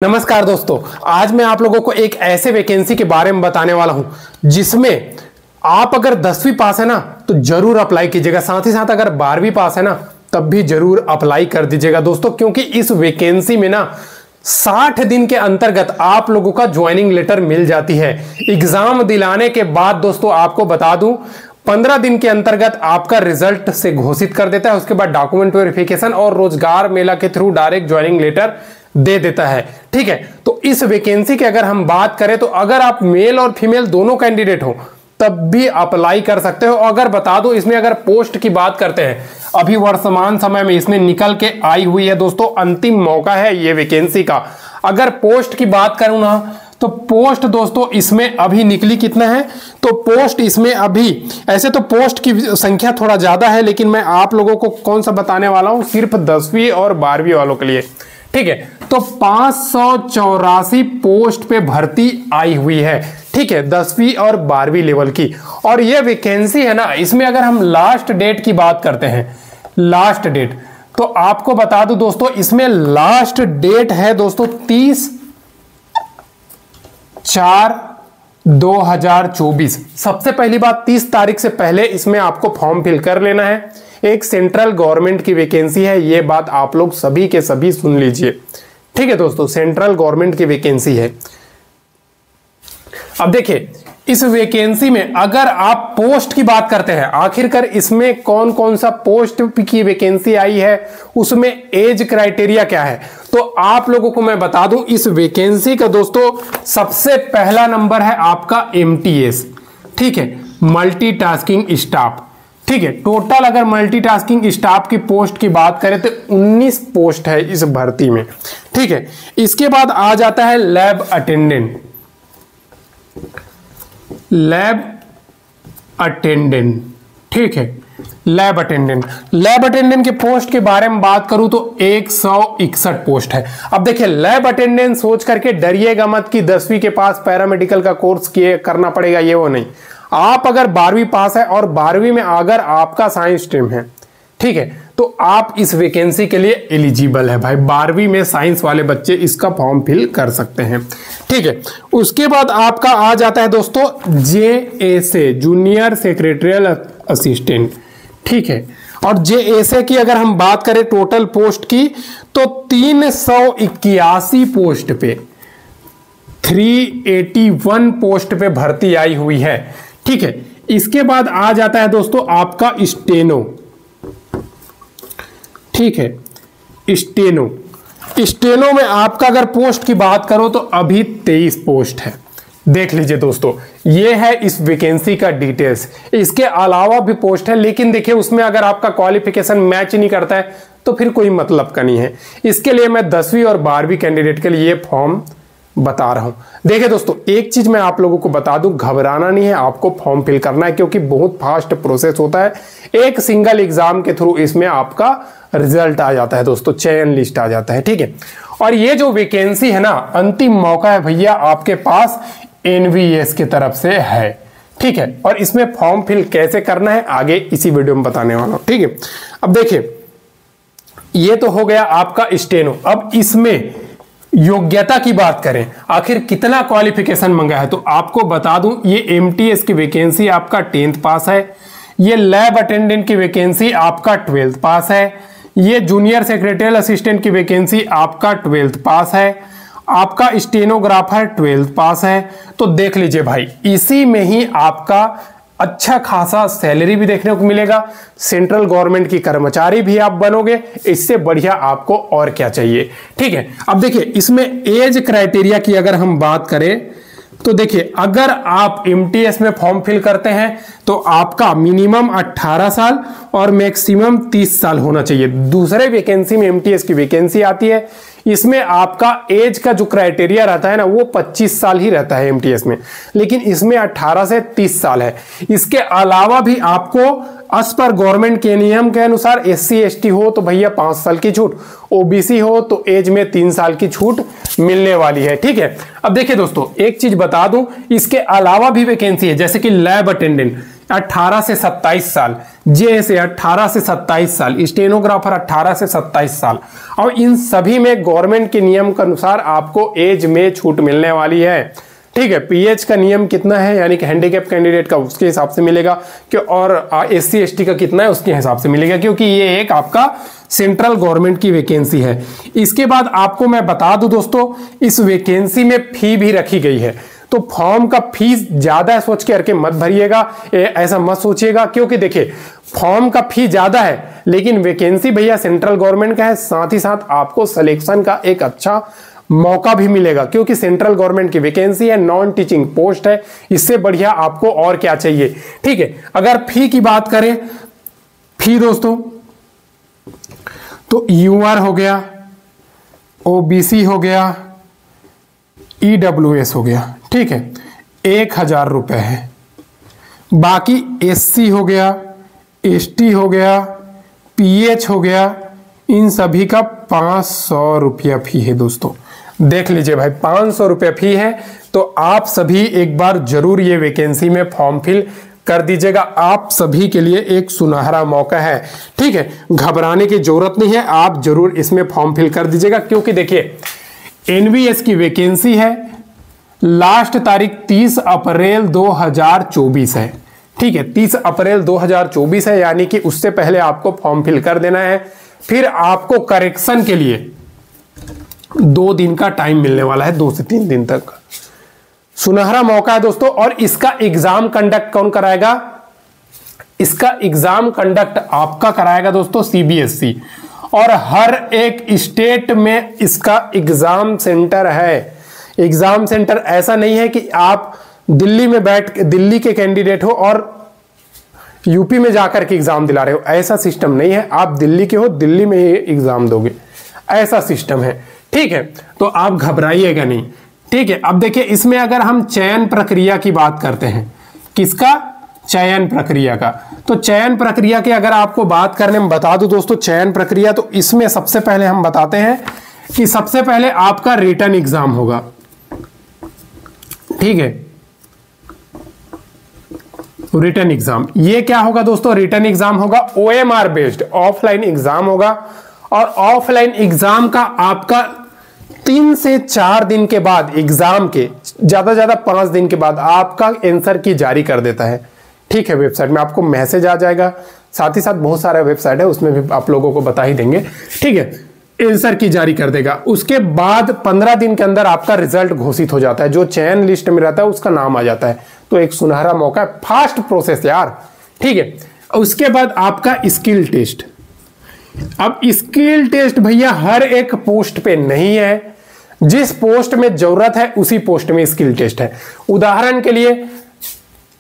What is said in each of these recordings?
नमस्कार दोस्तों, आज मैं आप लोगों को एक ऐसे वैकेंसी के बारे में बताने वाला हूं जिसमें आप अगर 10वीं पास है ना तो जरूर अप्लाई कीजिएगा। साथ ही साथ अगर 12वीं पास है ना तब भी जरूर अप्लाई कर दीजिएगा दोस्तों, क्योंकि इस वैकेंसी में ना 60 दिन के अंतर्गत आप लोगों का ज्वाइनिंग लेटर मिल जाती है। एग्जाम दिलाने के बाद दोस्तों आपको बता दूं 15 दिन के अंतर्गत आपका रिजल्ट से घोषित कर देता है। उसके बाद डॉक्यूमेंट वेरिफिकेशन और रोजगार मेला के थ्रू डायरेक्ट ज्वाइनिंग लेटर दे देता है। ठीक है, तो इस वैकेंसी की अगर हम बात करें तो अगर आप मेल और फीमेल दोनों कैंडिडेट हो तब भी अप्लाई कर सकते हो। अगर बता दो इसमें अगर पोस्ट की बात करते हैं, अभी वर्तमान समय में इसमें निकल के आई हुई है दोस्तों, अंतिम मौका है ये वैकेंसी का। अगर पोस्ट की बात करूं ना तो पोस्ट दोस्तों इसमें अभी निकली कितना है, तो पोस्ट इसमें अभी ऐसे तो पोस्ट की संख्या थोड़ा ज्यादा है, लेकिन मैं आप लोगों को कौन सा बताने वाला हूं, सिर्फ 10वीं और 12वीं वालों के लिए। ठीक है, तो 584 पोस्ट पे भर्ती आई हुई है। ठीक है, 10वीं और 12वीं लेवल की। और ये वैकेंसी है ना, इसमें अगर हम लास्ट डेट की बात करते हैं, लास्ट डेट तो आपको बता दूं दोस्तों इसमें लास्ट डेट है दोस्तों 30/4/2024। सबसे पहली बात 30 तारीख से पहले इसमें आपको फॉर्म फिल कर लेना है। एक सेंट्रल गवर्नमेंट की वैकेंसी है, ये बात आप लोग सभी के सभी सुन लीजिए। ठीक है दोस्तों, सेंट्रल गवर्नमेंट की वैकेंसी है। अब देखिए इस वैकेंसी में अगर आप पोस्ट की बात करते हैं, आखिरकार इसमें कौन कौन सा पोस्ट की वैकेंसी आई है, उसमें एज क्राइटेरिया क्या है, तो आप लोगों को मैं बता दूं इस वैकेंसी का दोस्तों सबसे पहला नंबर है आपका MTS। ठीक है, मल्टीटास्किंग स्टाफ। ठीक है, टोटल अगर मल्टीटास्किंग स्टाफ की पोस्ट की बात करें तो 19 पोस्ट है इस भर्ती में। ठीक है, इसके बाद आ जाता है लैब अटेंडेंट। लैब अटेंडेंट, ठीक है, लैब अटेंडेंट के पोस्ट के बारे में बात करूं तो 161 पोस्ट है। अब देखिए लैब अटेंडेंट सोच करके डरिएगा मत कि 10वीं के पास पैरामेडिकल का कोर्स करना पड़ेगा, ये वो नहीं। आप अगर 12वीं पास है और 12वीं में अगर आपका साइंस स्ट्रीम है, ठीक है, तो आप इस वैकेंसी के लिए एलिजिबल है भाई। 12वीं में साइंस वाले बच्चे इसका फॉर्म फिल कर सकते हैं। ठीक है, उसके बाद आपका आ जाता है दोस्तों JSA, जूनियर सेक्रेटरियल असिस्टेंट। ठीक है, और JSA की अगर हम बात करें टोटल पोस्ट की तो 381 पोस्ट पे 381 पोस्ट पे भर्ती आई हुई है। ठीक है, इसके बाद आ जाता है दोस्तों आपका स्टेनो। ठीक है, स्टेनो में आपका अगर पोस्ट की बात करो तो अभी 23 पोस्ट है। देख लीजिए दोस्तों, ये है इस वैकेंसी का डिटेल्स। इसके अलावा भी पोस्ट है, लेकिन देखिए उसमें अगर आपका क्वालिफिकेशन मैच नहीं करता है तो फिर कोई मतलब का नहीं है। इसके लिए मैं 10वीं और 12वीं कैंडिडेट के लिए ये फॉर्म बता रहा हूं। देखिए दोस्तों, एक चीज मैं आप लोगों को बता दूं, घबराना नहीं है, आपको फॉर्म फिल करना है, क्योंकि बहुत फास्ट प्रोसेस होता है। एक सिंगल एग्जाम के थ्रू इसमें आपका रिजल्ट आ जाता है दोस्तों, चयन लिस्ट आ जाता है। ठीक है, और ये जो वैकेंसी है ना, अंतिम मौका है भैया आपके पास NVS की तरफ से है। ठीक है, और इसमें फॉर्म फिल कैसे करना है आगे इसी वीडियो में बताने वाला हूं। ठीक है, अब देखिए ये तो हो गया आपका स्टेनो। अब इसमें योग्यता की बात करें, आखिर कितना क्वालिफिकेशन मंगा है, तो आपको बता दूं ये MTS की वैकेंसी आपका 10th पास है, ये लैब अटेंडेंट की वैकेंसी आपका 12th पास है, ये जूनियर सेक्रेटरियल असिस्टेंट की वैकेंसी आपका 12th पास है, आपका स्टेनोग्राफर 12th पास है। तो देख लीजिए भाई, इसी में ही आपका अच्छा खासा सैलरी भी देखने को मिलेगा, सेंट्रल गवर्नमेंट की कर्मचारी भी आप बनोगे, इससे बढ़िया आपको और क्या चाहिए। ठीक है, अब देखिए इसमें एज क्राइटेरिया की अगर हम बात करें तो देखिए अगर आप MTS में फॉर्म फिल करते हैं तो आपका मिनिमम 18 साल और मैक्सिमम 30 साल होना चाहिए। दूसरे वैकेंसी में MTS की वैकेंसी आती है, इसमें आपका एज का जो क्राइटेरिया रहता है ना वो 25 साल ही रहता है MTS में, लेकिन इसमें 18 से 30 साल है। इसके अलावा भी आपको एज पर गवर्नमेंट के नियम के अनुसार SC ST हो तो भैया 5 साल की छूट, OBC हो तो एज में 3 साल की छूट मिलने वाली है। ठीक है, अब देखिए दोस्तों एक चीज बता दूं, इसके अलावा भी वैकेंसी है जैसे कि लैब अटेंडेंट, 18 से 27 साल, जेएसए 18 से 27 साल, स्टेनोग्राफर 18 से 27 साल। और इन सभी में गवर्नमेंट के नियम के अनुसार आपको एज में छूट मिलने वाली है। ठीक है, पीएच का नियम कितना है, यानी कि हैंडीकैप कैंडिडेट का उसके हिसाब से मिलेगा कि, और एससी एसटी का कितना है उसके हिसाब से मिलेगा, क्योंकि ये एक आपका सेंट्रल गवर्नमेंट की वैकेंसी है। इसके बाद आपको मैं बता दूं दोस्तों, इस वैकेंसी में फी भी रखी गई है। तो फॉर्म का फीस ज्यादा है सोच के करके मत भरिएगा, ऐसा मत सोचिएगा, क्योंकि देखिए फॉर्म का फी ज्यादा है लेकिन वैकेंसी भैया सेंट्रल गवर्नमेंट का है, साथ ही साथ आपको सिलेक्शन का एक अच्छा मौका भी मिलेगा, क्योंकि सेंट्रल गवर्नमेंट की वैकेंसी है, नॉन टीचिंग पोस्ट है, इससे बढ़िया आपको और क्या चाहिए। ठीक है, अगर फी की बात करें, फी दोस्तों तो यूआर हो गया, ओबीसी हो गया, ईडब्ल्यूएस हो गया, ठीक है, 1000 रुपए है। बाकी एससी हो गया, एसटी हो गया, पीएच हो गया, इन सभी का 500 रुपया फी है दोस्तों। देख लीजिए भाई, 500 रुपया फी है। तो आप सभी एक बार जरूर ये वैकेंसी में फॉर्म फिल कर दीजिएगा, आप सभी के लिए एक सुनहरा मौका है। ठीक है, घबराने की जरूरत नहीं है, आप जरूर इसमें फॉर्म फिल कर दीजिएगा, क्योंकि देखिए एनवीएस की वैकेंसी है, लास्ट तारीख 30 अप्रैल 2024 है। ठीक है, 30 अप्रैल 2024 है, यानी कि उससे पहले आपको फॉर्म फिल कर देना है। फिर आपको करेक्शन के लिए 2 दिन का टाइम मिलने वाला है, 2 से 3 दिन तक। सुनहरा मौका है दोस्तों। और इसका एग्जाम कंडक्ट कौन कराएगा? इसका एग्जाम कंडक्ट आपका कराएगा दोस्तों सीबीएसई, और हर एक स्टेट में इसका एग्जाम सेंटर है। एग्जाम सेंटर ऐसा नहीं है कि आप दिल्ली में बैठ, दिल्ली के कैंडिडेट हो और यूपी में जाकर के एग्जाम दिला रहे हो, ऐसा सिस्टम नहीं है। आप दिल्ली के हो, दिल्ली में ही एग्जाम दोगे, ऐसा सिस्टम है। ठीक है, तो आप घबराइएगा नहीं। ठीक है, अब देखिए इसमें अगर हम चयन प्रक्रिया की बात करते हैं, किसका? चयन प्रक्रिया का। तो चयन प्रक्रिया की अगर आपको बात करने में बता दूं दोस्तों, चयन प्रक्रिया तो इसमें सबसे पहले हम बताते हैं कि सबसे पहले आपका रिटन एग्जाम होगा। ठीक है, रिटन एग्जाम, ये क्या होगा दोस्तों? रिटन एग्जाम होगा, ओएमआर बेस्ड ऑफलाइन एग्जाम होगा। और ऑफलाइन एग्जाम का आपका 3 से 4 दिन के बाद, एग्जाम के ज्यादा ज्यादा 5 दिन के बाद आपका आंसर की जारी कर देता है। ठीक है, वेबसाइट में आपको मैसेज आ जाएगा, साथ ही साथ बहुत सारा वेबसाइट है उसमें भी आप लोगों को बता ही देंगे। ठीक है, आंसर की जारी कर देगा। उसके बाद 15 दिन के अंदर आपका रिजल्ट घोषित हो जाता है, जो चयन लिस्ट में रहता है उसका नाम आ जाता है। तो एक सुनहरा मौका है, फास्ट प्रोसेस यार। ठीक है, उसके बाद आपका स्किल टेस्ट। अब स्किल टेस्ट भैया हर एक पोस्ट पे नहीं है, जिस पोस्ट में जरूरत है उसी पोस्ट में स्किल टेस्ट है। उदाहरण के लिए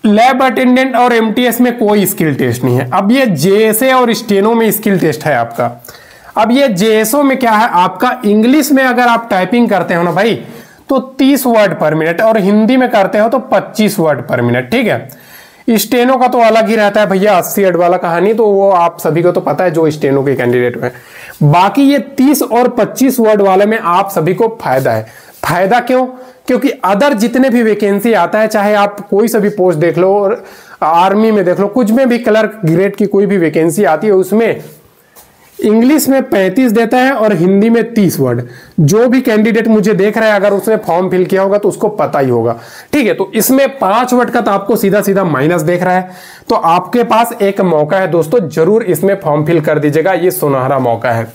लैब अटेंडेंट और एमटीएस में कोई स्किल टेस्ट नहीं है। अब ये जेएसए और स्टेनो में स्किल टेस्ट है आपका। अब ये जेएसओ में क्या है आपका? इंग्लिश में अगर आप टाइपिंग करते हो ना भाई तो 30 वर्ड पर मिनट, और हिंदी में करते हो तो 25 वर्ड पर मिनट। ठीक है, स्टेनो का तो अलग ही रहता है भैया, 80 वर्ड वाला कहानी, तो वो आप सभी को तो पता है जो स्टेनो के कैंडिडेट हैं। बाकी ये 30 और 25 वर्ड वाले में आप सभी को फायदा है। फायदा क्यों? क्योंकि अदर जितने भी वैकेंसी आता है, चाहे आप कोई सा भी पोस्ट देख लो, और आर्मी में देख लो, कुछ में भी क्लर्क ग्रेड की कोई भी वैकेंसी आती है, उसमें इंग्लिश में 35 देता है और हिंदी में 30 वर्ड। जो भी कैंडिडेट मुझे देख रहा है, अगर उसने फॉर्म फिल किया होगा तो उसको पता ही होगा। ठीक है, तो इसमें 5 वर्ड का तो आपको सीधा सीधा माइनस देख रहा है। तो आपके पास एक मौका है दोस्तों, जरूर इसमें फॉर्म फिल कर दीजिएगा, ये सुनहरा मौका है।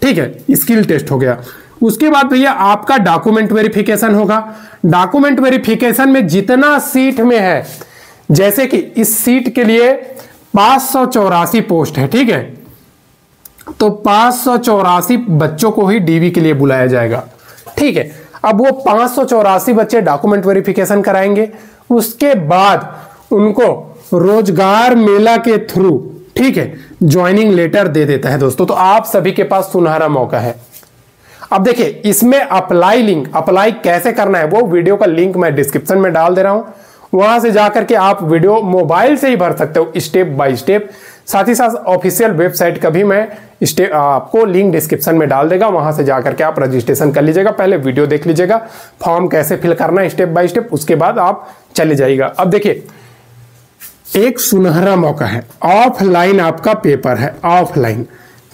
ठीक है, स्किल टेस्ट हो गया। उसके बाद भैया आपका डॉक्यूमेंट वेरिफिकेशन होगा। डॉक्यूमेंट वेरिफिकेशन में जितना सीट में है, जैसे कि इस सीट के लिए 584 पोस्ट है। ठीक है, तो 584 बच्चों को ही डीवी के लिए बुलाया जाएगा। ठीक है, अब वो 584 बच्चे डॉक्यूमेंट वेरिफिकेशन कराएंगे। उसके बाद उनको रोजगार मेला के थ्रू, ठीक है, ज्वाइनिंग लेटर दे देता है दोस्तों। तो आप सभी के पास सुनहरा मौका है। अब देखिए इसमें अप्लाई लिंक, अप्लाई कैसे करना है वो वीडियो का लिंक मैं डिस्क्रिप्शन में डाल दे रहा हूं, वहां से जाकर के आप वीडियो मोबाइल से ही भर सकते हो स्टेप बाय स्टेप। साथ ही साथ ऑफिशियल वेबसाइट का भी मैं आपको लिंक डिस्क्रिप्शन में डाल देगा, वहां से जाकर के आप रजिस्ट्रेशन कर लीजिएगा। पहले वीडियो देख लीजिएगा, फॉर्म कैसे फिल करना है स्टेप बाय स्टेप, उसके बाद आप चले जाइएगा। अब देखिए एक सुनहरा मौका है। ऑफलाइन आपका पेपर है, ऑफलाइन,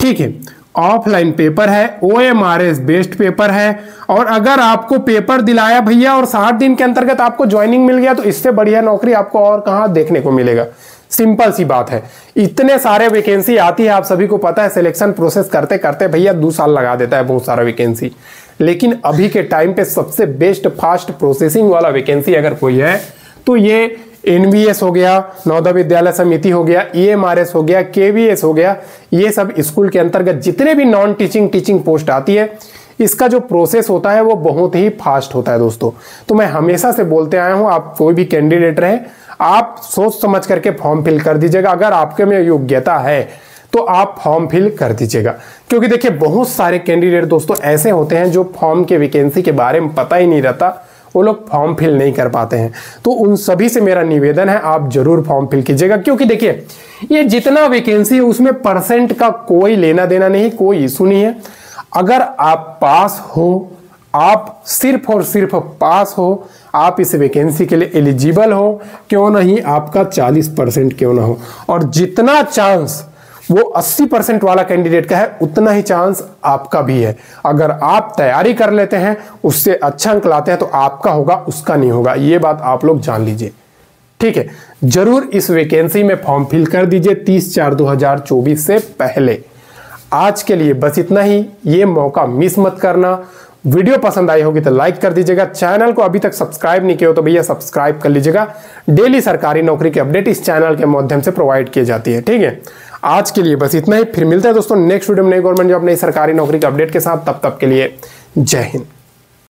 ठीक है, ऑफलाइन पेपर है, OMRS बेस्ड पेपर है। और अगर आपको पेपर दिलाया भैया और 60 दिन के अंतर्गत आपको ज्वाइनिंग मिल गया तो इससे बढ़िया नौकरी आपको और कहां देखने को मिलेगा। सिंपल सी बात है। इतने सारे वैकेंसी आती है, आप सभी को पता है, सिलेक्शन प्रोसेस करते करते भैया 2 साल लगा देता है बहुत सारा वैकेंसी। लेकिन अभी के टाइम पे सबसे बेस्ट फास्ट प्रोसेसिंग वाला वैकेंसी अगर कोई है तो ये NVS हो गया, नवोदय विद्यालय समिति हो गया, EMRS हो गया, KVS हो गया। ये सब स्कूल के अंतर्गत जितने भी नॉन टीचिंग पोस्ट आती है, इसका जो प्रोसेस होता है वो बहुत ही फास्ट होता है दोस्तों। तो मैं हमेशा से बोलते आया हूं, आप कोई भी कैंडिडेट रहे, आप सोच समझ करके फॉर्म फिल कर दीजिएगा। अगर आपके में योग्यता है तो आप फॉर्म फिल कर दीजिएगा। क्योंकि देखिए बहुत सारे कैंडिडेट दोस्तों ऐसे होते हैं जो फॉर्म के वैकेंसी के बारे में पता ही नहीं रहता, वो लोग फॉर्म फिल नहीं कर पाते हैं। तो उन सभी से मेरा निवेदन है, आप जरूर फॉर्म फिल कीजिएगा। क्योंकि देखिए ये जितना वैकेंसी है उसमें परसेंट का कोई लेना देना नहीं, कोई इशू नहीं है। अगर आप पास हो, आप सिर्फ और सिर्फ पास हो, आप इस वैकेंसी के लिए एलिजिबल हो, क्यों नहीं आपका 40% क्यों ना हो। और जितना चांस वो 80% वाला कैंडिडेट का है उतना ही चांस आपका भी है। अगर आप तैयारी कर लेते हैं, उससे अच्छा अंक लाते हैं, तो आपका होगा, उसका नहीं होगा। ये बात आप लोग जान लीजिए, ठीक है। जरूर इस वैकेंसी में फॉर्म फिल कर दीजिए 30/4/2024 से पहले। आज के लिए बस इतना ही। ये मौका मिस मत करना। वीडियो पसंद आई होगी तो लाइक कर दीजिएगा। चैनल को अभी तक सब्सक्राइब नहीं किया हो तो भैया सब्सक्राइब कर लीजिएगा। डेली सरकारी नौकरी की अपडेट इस चैनल के माध्यम से प्रोवाइड की जाती है, ठीक है। आज के लिए बस इतना ही। फिर मिलते हैं दोस्तों नेक्स्ट वीडियो में नई गवर्नमेंट जॉब, नई सरकारी नौकरी के अपडेट के साथ। तब तक के लिए जय हिंद।